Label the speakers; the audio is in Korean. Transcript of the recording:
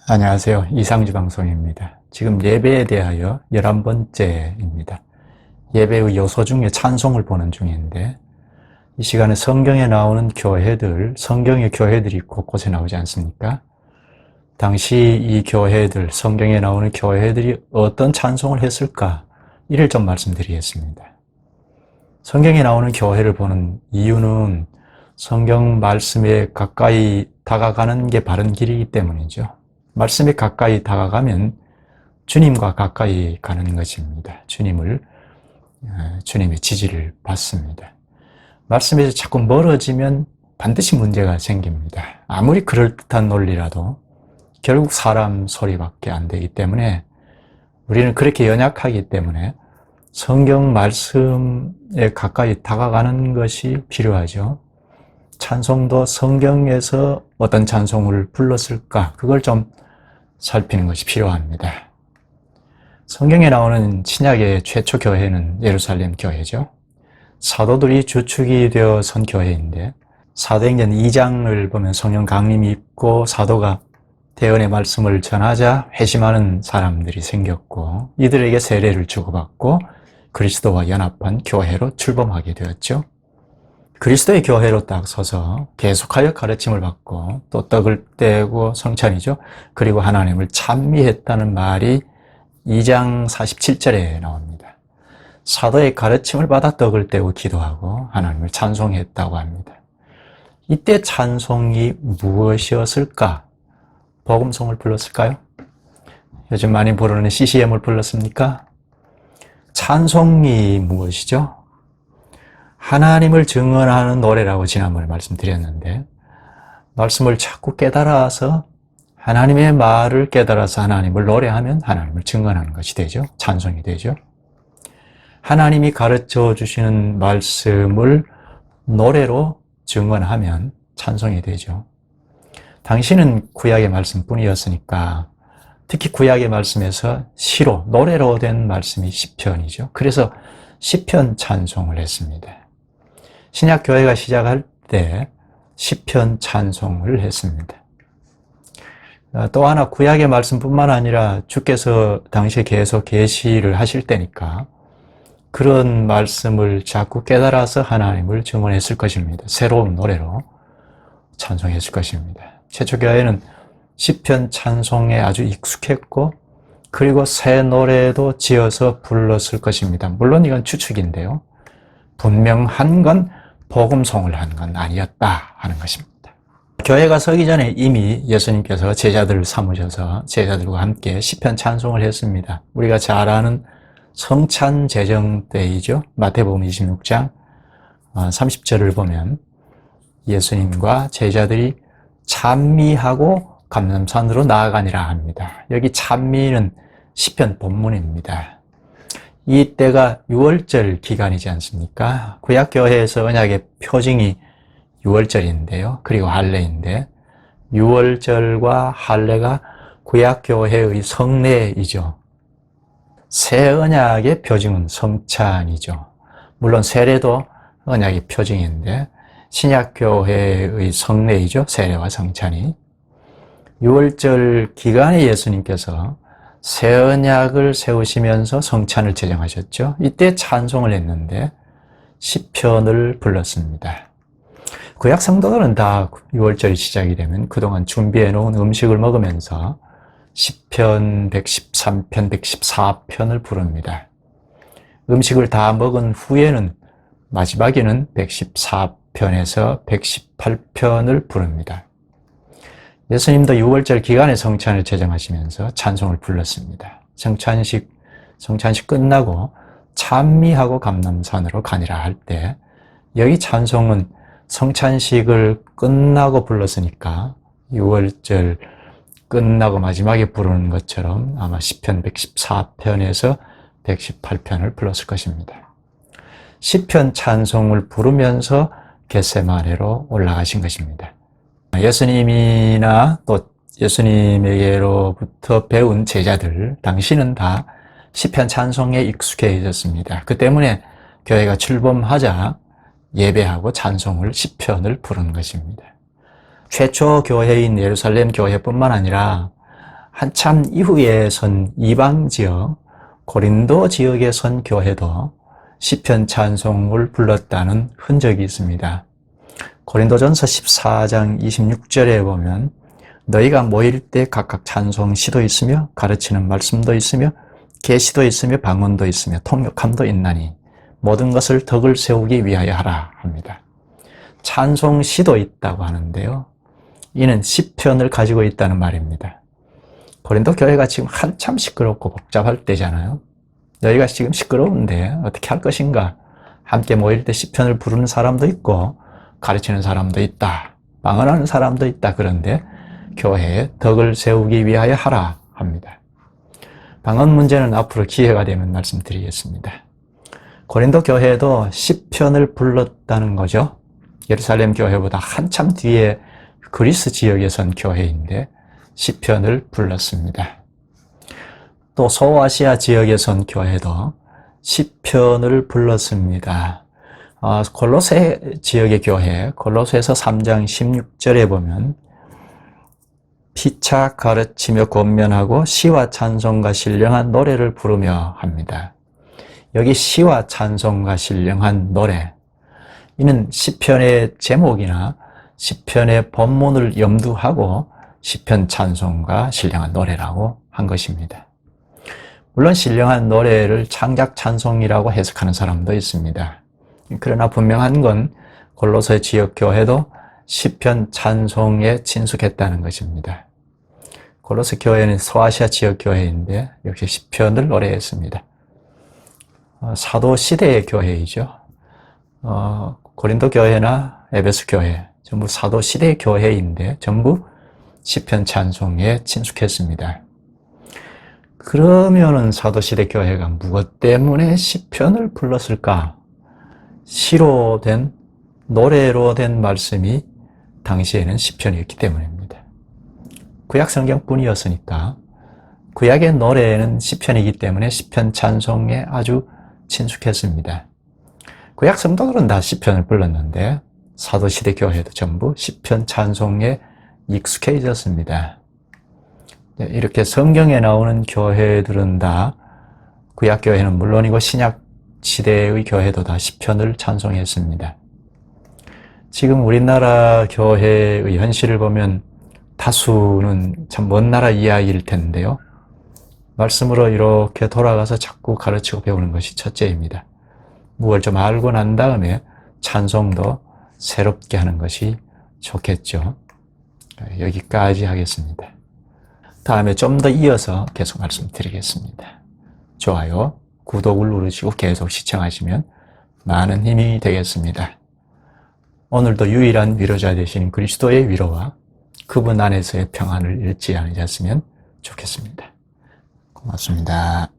Speaker 1: 안녕하세요. 이상주 방송입니다. 지금 예배에 대하여 11번째입니다. 예배의 요소 중에 찬송을 보는 중인데, 이 시간에 성경에 나오는 교회들, 성경의 교회들이 곳곳에 나오지 않습니까? 당시 이 교회들, 성경에 나오는 교회들이 어떤 찬송을 했을까? 이를 좀 말씀드리겠습니다. 성경에 나오는 교회를 보는 이유는 성경 말씀에 가까이 다가가는 게 바른 길이기 때문이죠. 말씀에 가까이 다가가면 주님과 가까이 가는 것입니다. 주님의 지지를 받습니다. 말씀에서 자꾸 멀어지면 반드시 문제가 생깁니다. 아무리 그럴듯한 논리라도 결국 사람 소리밖에 안 되기 때문에 우리는 그렇게 연약하기 때문에 성경 말씀에 가까이 다가가는 것이 필요하죠. 찬송도 성경에서 어떤 찬송을 불렀을까? 그걸 좀 살피는 것이 필요합니다. 성경에 나오는 신약의 최초 교회는 예루살렘 교회죠. 사도들이 주축이 되어 선 교회인데, 사도행전 2장을 보면 성령 강림이 있고 사도가 대언의 말씀을 전하자 회심하는 사람들이 생겼고, 이들에게 세례를 주고받고 그리스도와 연합한 교회로 출범하게 되었죠. 그리스도의 교회로 딱 서서 계속하여 가르침을 받고 또 떡을 떼고 성찬이죠. 그리고 하나님을 찬미했다는 말이 2장 47절에 나옵니다. 사도의 가르침을 받아 떡을 떼고 기도하고 하나님을 찬송했다고 합니다. 이때 찬송이 무엇이었을까? 복음송을 불렀을까요? 요즘 많이 부르는 CCM을 불렀습니까? 찬송이 무엇이죠? 하나님을 증언하는 노래라고 지난번에 말씀드렸는데, 말씀을 자꾸 깨달아서 하나님의 말을 깨달아서 하나님을 노래하면 하나님을 증언하는 것이 되죠. 찬송이 되죠. 하나님이 가르쳐 주시는 말씀을 노래로 증언하면 찬송이 되죠. 당시는 구약의 말씀뿐이었으니까 특히 구약의 말씀에서 시로, 노래로 된 말씀이 시편이죠. 그래서 시편 찬송을 했습니다. 신약 교회가 시작할 때 시편 찬송을 했습니다. 또 하나 구약의 말씀뿐만 아니라 주께서 당시에 계속 계시를 하실 때니까 그런 말씀을 자꾸 깨달아서 하나님을 증언했을 것입니다. 새로운 노래로 찬송했을 것입니다. 최초 교회는 시편 찬송에 아주 익숙했고 그리고 새 노래도 지어서 불렀을 것입니다. 물론 이건 추측인데요. 분명한 건 복음송을 한 건 아니었다 하는 것입니다. 교회가 서기 전에 이미 예수님께서 제자들을 삼으셔서 제자들과 함께 시편 찬송을 했습니다. 우리가 잘 아는 성찬 제정 때이죠. 마태복음 26장 30절을 보면 예수님과 제자들이 찬미하고 감람산으로 나아가니라 합니다. 여기 찬미는 시편 본문입니다. 이때가 유월절 기간이지 않습니까? 구약교회에서 언약의 표징이 유월절인데요. 그리고 할례인데 유월절과 할례가 구약교회의 성례이죠. 새 언약의 표징은 성찬이죠. 물론 세례도 언약의 표징인데 신약교회의 성례이죠. 세례와 성찬이. 유월절 기간에 예수님께서 새 언약을 세우시면서 성찬을 제정하셨죠. 이때 찬송을 했는데 시편을 불렀습니다. 구약 성도들은 다 6월절이 시작이 되면 그동안 준비해 놓은 음식을 먹으면서 시편 113편, 114편을 부릅니다. 음식을 다 먹은 후에는 마지막에는 114편에서 118편을 부릅니다. 예수님도 6월절 기간에 성찬을 제정하시면서 찬송을 불렀습니다. 성찬식 끝나고 찬미하고 감람산으로 가니라 할 때 여기 찬송은 성찬식을 끝나고 불렀으니까 6월절 끝나고 마지막에 부르는 것처럼 아마 시편 114편에서 118편을 불렀을 것입니다. 시편 찬송을 부르면서 겟세마네로 올라가신 것입니다. 예수님이나 또 예수님에게로부터 배운 제자들 당시는 다 시편 찬송에 익숙해졌습니다. 그 때문에 교회가 출범하자 예배하고 찬송을 시편을 부르는 것입니다. 최초 교회인 예루살렘 교회뿐만 아니라 한참 이후에 선 이방 지역, 고린도 지역에 선 교회도 시편 찬송을 불렀다는 흔적이 있습니다. 고린도전서 14장 26절에 보면 너희가 모일 때 각각 찬송 시도 있으며 가르치는 말씀도 있으며 계시도 있으며 방언도 있으며 통역함도 있나니 모든 것을 덕을 세우기 위하여 하라 합니다. 찬송 시도 있다고 하는데요. 이는 시편을 가지고 있다는 말입니다. 고린도 교회가 지금 한참 시끄럽고 복잡할 때잖아요. 너희가 지금 시끄러운데 어떻게 할 것인가? 함께 모일 때 시편을 부르는 사람도 있고 가르치는 사람도 있다. 방언하는 사람도 있다. 그런데 교회에 덕을 세우기 위하여 하라 합니다. 방언 문제는 앞으로 기회가 되면 말씀드리겠습니다. 고린도 교회도 시편을 불렀다는 거죠. 예루살렘 교회보다 한참 뒤에 그리스 지역에 선 교회인데 시편을 불렀습니다. 또 소아시아 지역에 선 교회도 시편을 불렀습니다. 골로새 지역의 교회, 골로새서 3장 16절에 보면 피차 가르치며 권면하고 시와 찬송과 신령한 노래를 부르며 합니다. 여기 시와 찬송과 신령한 노래, 이는 시편의 제목이나 시편의 본문을 염두하고 시편 찬송과 신령한 노래라고 한 것입니다. 물론 신령한 노래를 창작 찬송이라고 해석하는 사람도 있습니다. 그러나 분명한 건 골로새 지역 교회도 시편 찬송에 친숙했다는 것입니다. 골로새 교회는 소아시아 지역 교회인데 역시 시편을 노래했습니다. 사도 시대의 교회이죠. 고린도 교회나 에베소 교회 전부 사도 시대의 교회인데 전부 시편 찬송에 친숙했습니다. 그러면은 사도 시대 교회가 무엇 때문에 시편을 불렀을까? 시로 된, 노래로 된 말씀이 당시에는 시편이었기 때문입니다. 구약 성경뿐이었으니까 구약의 노래는 시편이기 때문에 시편 찬송에 아주 친숙했습니다. 구약 성도들은 다 시편을 불렀는데 사도시대 교회도 전부 시편 찬송에 익숙해졌습니다. 이렇게 성경에 나오는 교회들은 다 구약 교회는 물론이고 신약 시대의 교회도 다 시편을 찬송했습니다. 지금 우리나라 교회의 현실을 보면 다수는 참 먼 나라 이야기일 텐데요. 말씀으로 이렇게 돌아가서 자꾸 가르치고 배우는 것이 첫째입니다. 무엇을 좀 알고 난 다음에 찬송도 새롭게 하는 것이 좋겠죠. 여기까지 하겠습니다. 다음에 좀 더 이어서 계속 말씀드리겠습니다. 좋아요, 구독을 누르시고 계속 시청하시면 많은 힘이 되겠습니다. 오늘도 유일한 위로자 되신 그리스도의 위로와 그분 안에서의 평안을 잃지 않으셨으면 좋겠습니다. 고맙습니다.